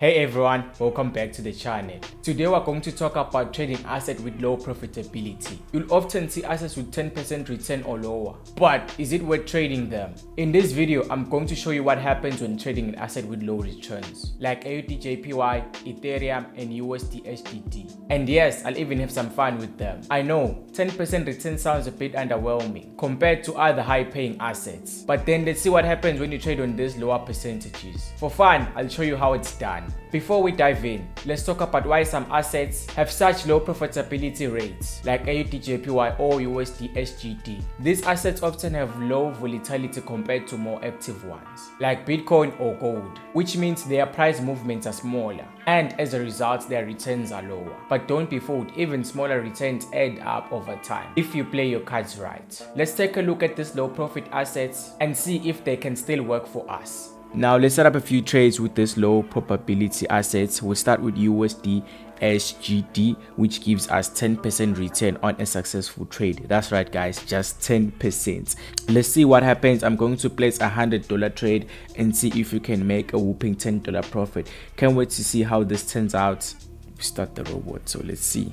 Hey everyone, welcome back to the channel. Today we're going to talk about trading assets with low profitability. You'll often see assets with 10% return or lower, but is it worth trading them? In this video, I'm going to show you what happens when trading an asset with low returns, like AUD/JPY, Ethereum, and USD/SGD. And yes, I'll even have some fun with them. I know, 10% return sounds a bit underwhelming compared to other high-paying assets, but then let's see what happens when you trade on these lower percentages. For fun, I'll show you how it's done. Before we dive in, let's talk about why some assets have such low profitability rates, like AUD/JPY or USD/SGD. These assets often have low volatility compared to more active ones, like Bitcoin or gold, which means their price movements are smaller, and as a result, their returns are lower. But don't be fooled, even smaller returns add up over time if you play your cards right. Let's take a look at these low profit assets and see if they can still work for us. Now let's set up a few trades with this low probability assets. We'll start with USD/SGD, which gives us 10% return on a successful trade. That's right guys, just 10%. Let's see what happens. I'm going to place a $100 trade and see if you can make a whooping $10 profit. Can't wait to see how this turns out. We start the robot, so let's see.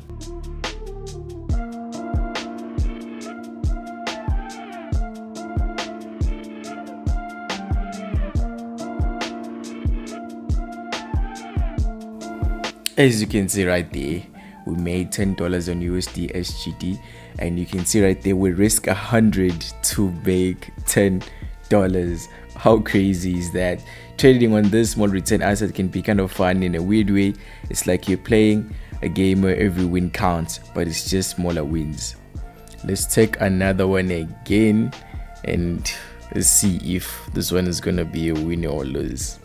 As you can see right there, we made $10 on USD/SGD, and you can see right there we risk 100 to make $10. How crazy is that? Trading on this small return asset can be kind of fun in a weird way. It's like you're playing a game where every win counts, but it's just smaller wins. Let's take another one again and let's see if this one is gonna be a win or lose.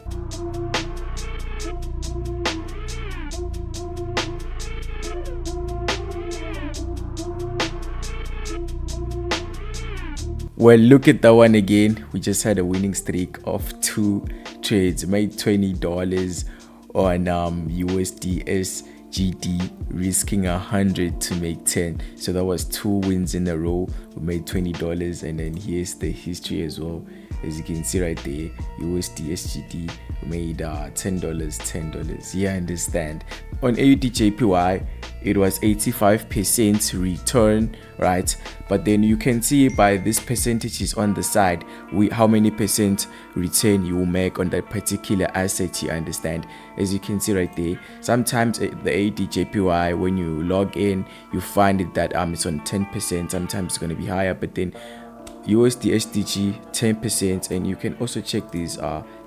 Well, look at that one again. We just had a winning streak of 2 trades, made $20 on USD/SGD, risking 100 to make 10. So that was 2 wins in a row. We made $20, and then here's the history as well. As you can see right there, USD/SGD made $10. Yeah, I understand. On AUD/JPY, it was 85% return, right? But then you can see by these percentages on the side, how many percent return you will make on that particular asset. You understand? As you can see right there, sometimes the AUD/JPY, when you log in, you find it that it's on 10%. Sometimes it's going to be higher, but then USD/SGD 10%, and you can also check these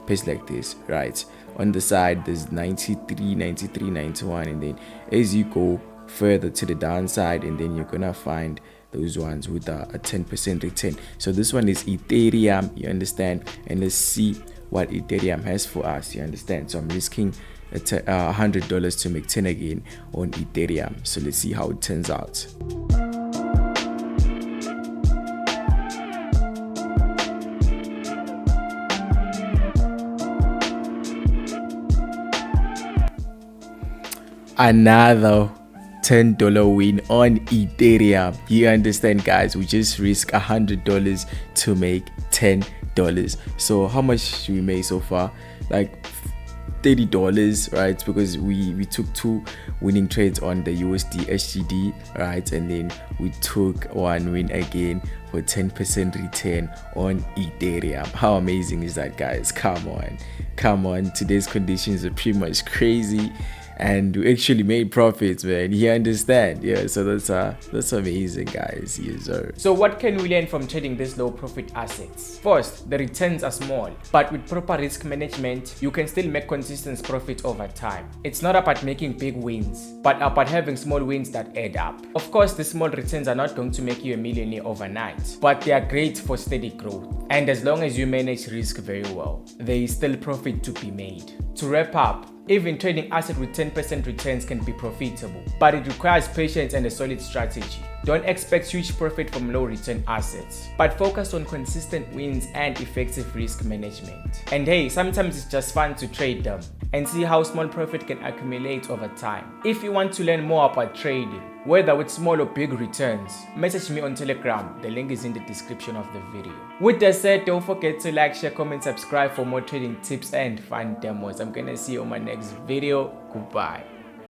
pairs like this, right? On the side there's 93, 91, and then as you go further to the downside, and then you're gonna find those ones with a 10% return. So this one is Ethereum, you understand? And let's see what Ethereum has for us, you understand? So I'm risking $100 to make 10 again on Ethereum. So let's see how it turns out. Another $10 win on Ethereum. You understand guys, we just risk $100 to make $10. So how much we made so far? Like $30, right? Because we took 2 winning trades on the USD/SGD, right? And then we took 1 win again for 10% return on Ethereum. How amazing is that, guys? Come on, today's conditions are pretty much crazy, and we actually made profits, man. You understand? Yeah, so that's amazing, guys. Yes, sir. So what can we learn from trading these low profit assets? First, the returns are small, but with proper risk management, you can still make consistent profit over time. It's not about making big wins, but about having small wins that add up. Of course, the small returns are not going to make you a millionaire overnight, but they are great for steady growth. And as long as you manage risk very well, there is still profit to be made. To wrap up, even trading assets with 10% returns can be profitable, but it requires patience and a solid strategy. Don't expect huge profit from low return assets, but focus on consistent wins and effective risk management. And hey, sometimes it's just fun to trade them. and see how small profit can accumulate over time. If you want to learn more about trading, whether with small or big returns, message me on Telegram. The link is in the description of the video. With that said, don't forget to like, share, comment, subscribe for more trading tips and fun demos. I'm gonna see you on my next video. Goodbye.